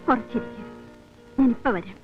കുറച്ചിരിക്കും, ഞാനിപ്പോ വരാം.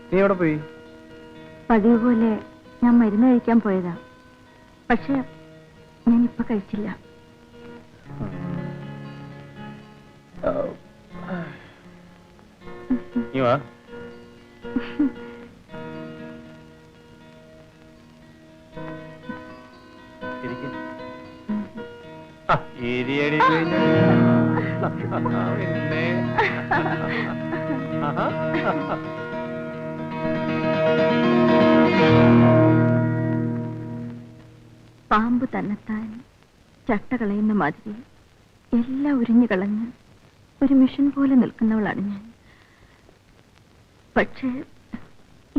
നീ എവിടെ പോയി? പതിവ് പോലെ ഞാൻ മരുന്ന് കഴിക്കാൻ പോയതാ. പക്ഷെ ഞാനിപ്പോ കഴിച്ചില്ല. നീ വാ. പാമ്പ് തന്നെത്താൻ ചട്ട കളയുന്ന മാതിരി എല്ലാം ഉരിഞ്ഞു കളഞ്ഞ് ഒരു മിഷൻ പോലെ നിൽക്കുന്നവളാണ് ഞാൻ. പക്ഷേ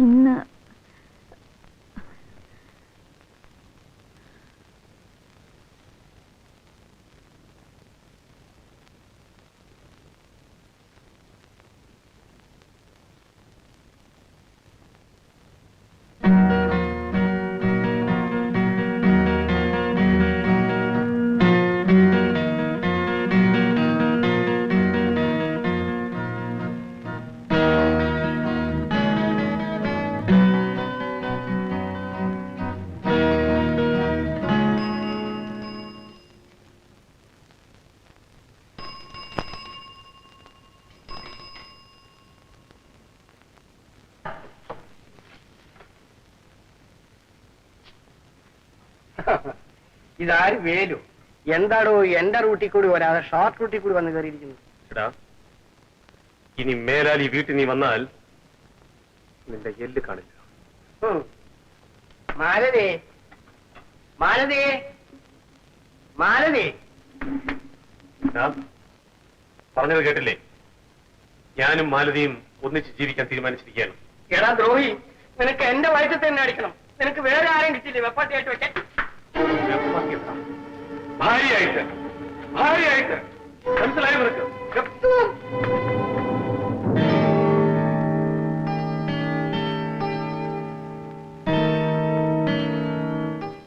ഇന്ന് ഇതാര് വേലു? എന്താടോ എന്റെ റൂട്ടിൽ കൂടി വരാതെ ഷോർട്ട് റൂട്ടിൽ കൂടി വന്ന് കയറിയിരിക്കുന്നു? ഇനി മേലാൽ ഈ വീട്ടിൽ നീ വന്നാൽ നിന്റെ എല്ല് കാണില്ല. മാലതേ, മാലതേ, മാലതേ. പറഞ്ഞത് കേട്ടില്ലേ? ഞാനും മാലതിയും ഒന്നിച്ച് ജീവിക്കാൻ തീരുമാനിച്ചിരിക്കുകയാണ്. എടാ ദ്രോഹി, നിനക്ക് എന്റെ വയറ്റത്ത് തന്നെ അടിക്കണം. നിനക്ക് വേറെ ആരെയും കിട്ടില്ലേ വെപ്പാട്ടിയായിട്ട് വെക്കാൻ? ഭാര്യയായിട്ട്, ഭാര്യയായിട്ട് മനസ്സിലായി നിനക്ക്?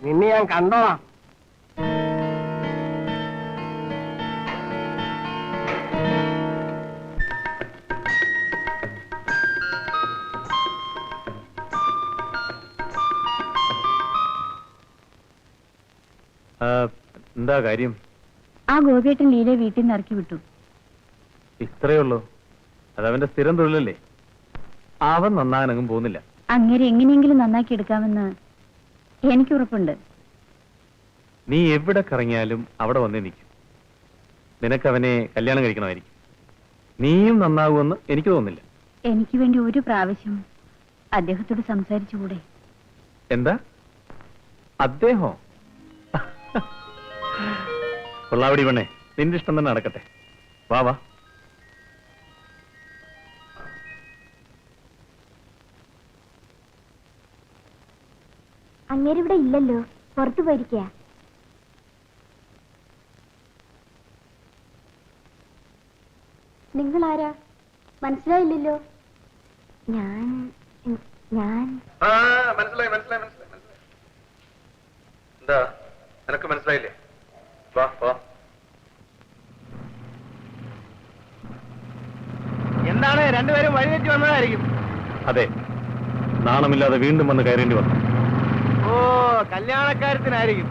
നിന്നെ ഞാൻ കണ്ടോളാം. എന്താ കാര്യം? ആ ഗോപിയേട്ടൻ ലീലയെ വീട്ടിൽ നിന്ന് ഇറക്കി വിട്ടു. ഇത്രയേ ഉള്ളൂ? അതവന്റെ സ്ഥിരം തൊഴിലല്ലേ? അവൻ നന്നാകാനങ്ങും പോകുന്നില്ല. അങ്ങനെ എങ്ങനെയെങ്കിലും നന്നാക്കി എടുക്കാമെന്ന് എനിക്ക് ഉറപ്പുണ്ട്. നീ എവിടെ കറങ്ങിയാലും അവിടെ വന്നേ നിൽക്കും. നിനക്കവനെ കല്യാണം കഴിക്കണമായിരിക്കും. നീയും നന്നാകുമെന്ന് എനിക്ക് തോന്നുന്നില്ല. എനിക്ക് വേണ്ടി ഒരു പ്രാവശ്യം അദ്ദേഹത്തോട് സംസാരിച്ചുകൂടെ? എന്താ? അദ്ദേഹോ? കൊള്ളാവടി പെണ്ണേ, നിന്റെ ഇഷ്ടം തന്നെ നടക്കട്ടെ. വാ വാ. അങ്ങേരിവിടെ ഇല്ലല്ലോ, പുറത്തു പോയിരിക്കുക. നിങ്ങളാരാ? മനസ്സിലായില്ലല്ലോ. ഞാൻ മനസ്സിലായി. എന്താ നിനക്ക് മനസ്സിലായില്ലേ? വാ വാ. എന്താണ്, രണ്ടുപേരും വഴിതെറ്റി വന്നതായിരിക്കും. അതെ, നാണമില്ലാതെ വീണ്ടും വന്ന് കയറേണ്ടി വന്നു. ഓ, കല്യാണക്കാര്യത്തിനായിരിക്കും.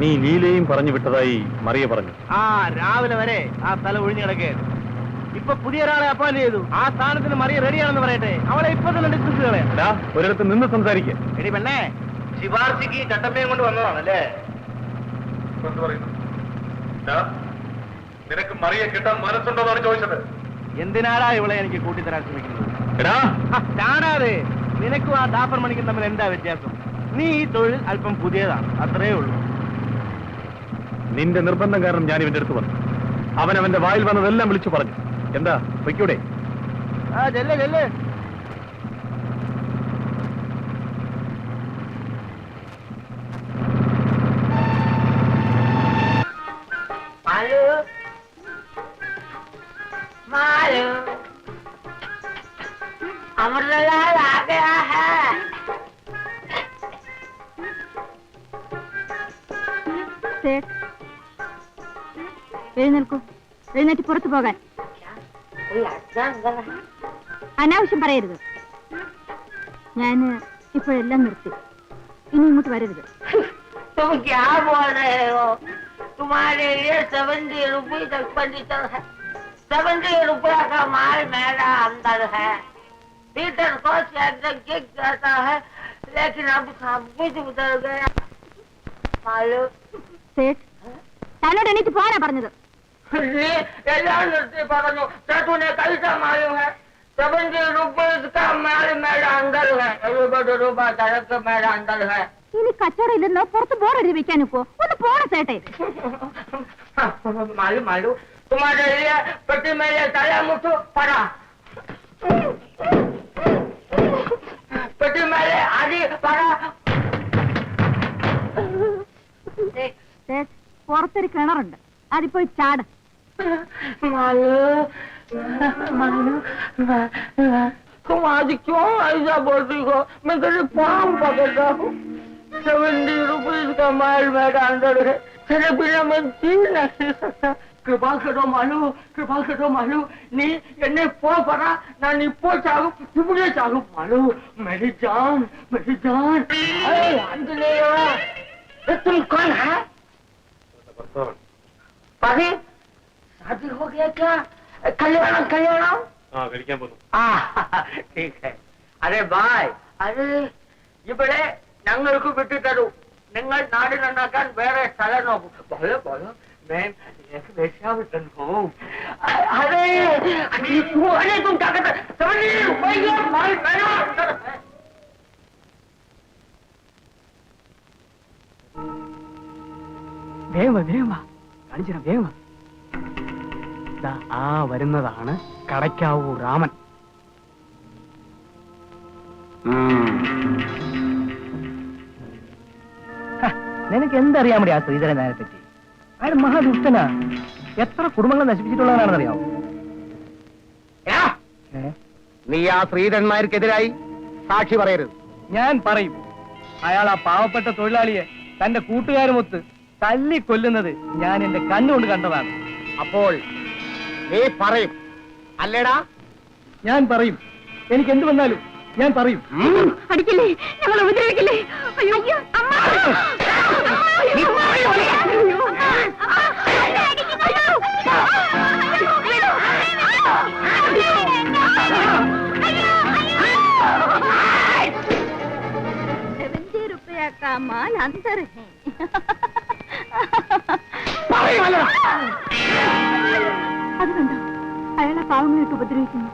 നീ ലീലയും പറഞ്ഞു വിട്ടതായി മറിയ പറഞ്ഞു. രാവിലെ വരെ ആ സ്ഥലം ഒഴിഞ്ഞു കിടക്കുകയായിരുന്നു. ഇപ്പൊ പുതിയ ഒരാളെ അപ്പോയിന്റ് ചെയ്തു. ആ സ്ഥാനത്തിന് മറിയ റെഡിയാണെന്ന് പറയട്ടെ. അവളെ ഇപ്പൊ തന്നെ ഡിസ്കസ് കളയാം. ഒരിടത്ത് നിന്ന് സംസാരിക്കുക. എടി പെണ്ണേ, ശിവാർച്ചിക്ക് ചട്ടമ്പയും കൊണ്ട് വന്നതാണല്ലേ? നിനക്ക് മറിയെ കിട്ടാൻ മനസ്സുണ്ടോന്നാണ് ചോദിച്ചത്. എന്തിനാടാ ഇവളെ എനിക്ക് കൂട്ടിത്തരാൻ ശ്രമിക്കുന്നത്? ചാടാതെ. നിനക്കും ആ ഡാഫർ മണിക്കും തമ്മിൽ എന്താ വ്യത്യാസം? നീ ഈ തൊഴിൽ അല്പം പുതിയതാണ്, അത്രേ ഉള്ളൂ. നിന്റെ നിർബന്ധം കാരണം ഞാൻ ഇവന്റെ അടുത്ത് വന്നു. അവന്റെ വായിൽ വന്നതെല്ലാം വിളിച്ചു പറഞ്ഞു. എന്താ പൊയ്ക്കൂടെ? ആ ചെല്ലേ ചെല്ലേ. अमरलाल आ गया है। എഴുന്നേൽക്കൂ. എഴുന്നേറ്റ് പുറത്തു പോകാൻ. അനാവശ്യം പറയരുത്. ഞാൻ ഇപ്പോഴെല്ലാം നിർത്തി. ഇനി ഇങ്ങോട്ട് വരരുത്. तुम क्या बोल रहे हो? तुम्हारे लिए 70 रुपये एक्सपेंडिचर है। 70 रुपया का माल मेरा अंदर है। पीटर को गिग जाता है, लेकिन अब सब कुछ उधर गया। मालूम? സേഠ്, തന്നോട് എണീറ്റ് പോകാനാ പറഞ്ഞത്. एല്ലാം നിർത്തി പറഞ്ഞു. तूने कैसा मालूम है? 70 रुपये का माल मेरा अंदर है। 70 रुपया सड़क मेरा अंदर है। ഇനി കച്ചവടം ഇല്ലെന്നോ പുറത്ത് ബോർഡെഴുതി വെക്കാൻ നിൽക്കോ? ഒന്ന് പോണ സേട്ടെ. मालूम मालूम तुम्हारे लिए पति मेरे तले मुठो पड़ा। पति मेरे आदि पड़ा। പുറത്തൊരു കിണറുണ്ട്, അതിപ്പോ ചാട്. मालूम मालूम तुम आज क्यों ऐसा बोलती हो? मैं तेरे पाँव पकड़ता हूँ। 70 रुपये का माल मेरा अंदर है। तेरे बिना मैं जी नहीं सकता. कृपा करो मालू, कृपा करो मालू. नी एने पो पड़ा ना नी पो चाहू तुमने चाहू मालू. मेरी जान मेरी जान. अरे आंजनेय, तुम कौन है? पति शादी हो गया क्या? कल्याण कल्याण. കഴിക്കാൻ പോകുന്നു. ठीक है. अरे भाई, अरे ഇവിടെ ഞങ്ങൾക്ക് വിട്ടു തരൂ. നിങ്ങൾ നാട് നന്നാക്കാൻ വേറെ സ്ഥലം നോക്കും. बोलो बोलो मैं एक वेश्यावृतन हूँ. अरे अरे तुम क्या कहते? 70 रुपये माल मेरा अंदर है. വേഗം കാണിച്ചിടാം വേഗം. ആ വരുന്നതാണ് കടയ്ക്കാവൂർ രാമൻ. നിനക്ക് എന്തറിയാൻ മതി ആ ശ്രീധരൻ നായരെ പറ്റി? അയാൾ മഹാദുഷ്ടനാ. എത്ര കുടുംബങ്ങൾ നശിപ്പിച്ചിട്ടുള്ളവരാണെന്നറിയാമോ? നീ ആ ശ്രീധരൻ നായർക്കെതിരായി സാക്ഷി പറയരുത്. ഞാൻ പറയും. അയാൾ ആ പാവപ്പെട്ട തൊഴിലാളിയെ തന്റെ കൂട്ടുകാരുമൊത്ത് തല്ലിക്കൊല്ലുന്നത് ഞാൻ എന്റെ കണ്ണുകൊണ്ട് കണ്ടതാണ്. അപ്പോൾ നീ പറയും അല്ലേടാ? ഞാൻ പറയും. എനിക്ക് എന്ത് വന്നാലും ഞാൻ പറയും. അടിക്കില്ലേ, ഞങ്ങൾ ഉപദ്രവിക്കില്ലേ? അയ്യോ അമ്മ. ₹70 का माल अंदर है. അത് കണ്ടോ, അയാളെ പാവങ്ങളായിട്ട് ഉപദ്രവിക്കുന്നു.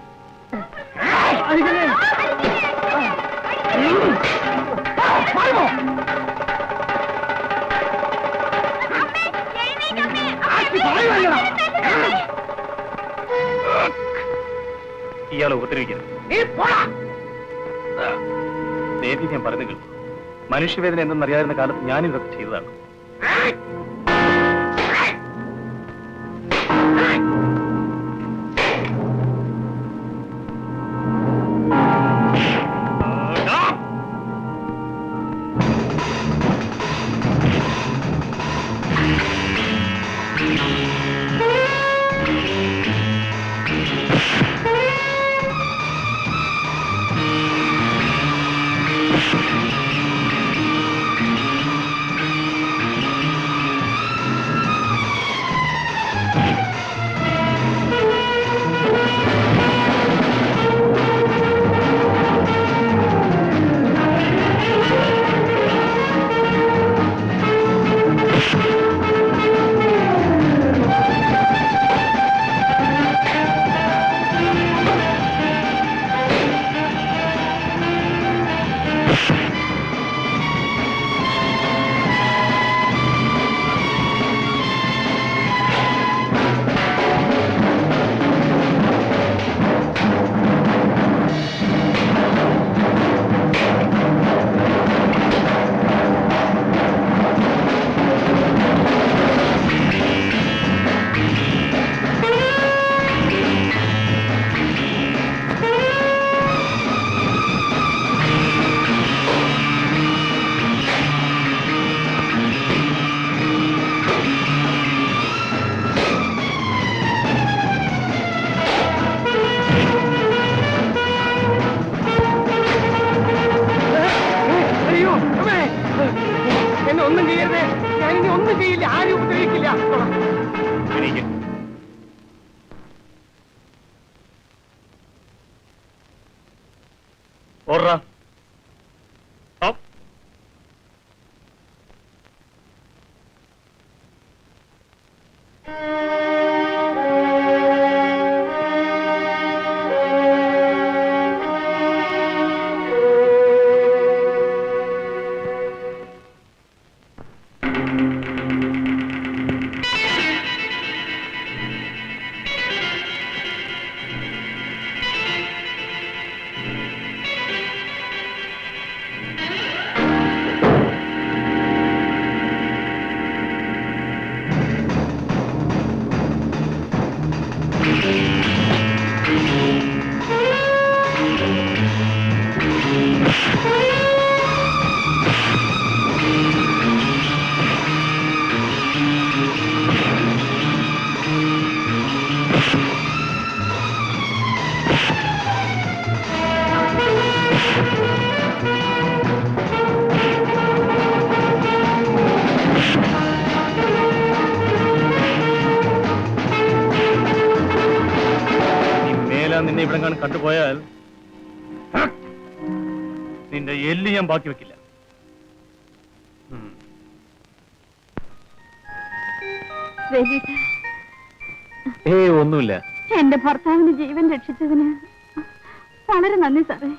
ഇയാളെ ഉപദ്രവിക്കരുത്. നേരത്തെ ഞാൻ പറഞ്ഞു കേൾക്കും. മനുഷ്യവേദന എന്തെന്നറിയാവുന്ന കാലത്ത് ഞാനും ഇതൊക്കെ ചെയ്തതാണ്. ഓർഡർ. നിന്നെ ഇവിടെ കാണാൻ കണ്ടുപോയാൽ നിന്റെ എല്ല് ഞാൻ ബാക്കി വെക്കില്ല. ഒന്നുമില്ല. എന്റെ ഭർത്താവിന് ജീവൻ രക്ഷിച്ചതിന് വളരെ നന്ദി സാറേ.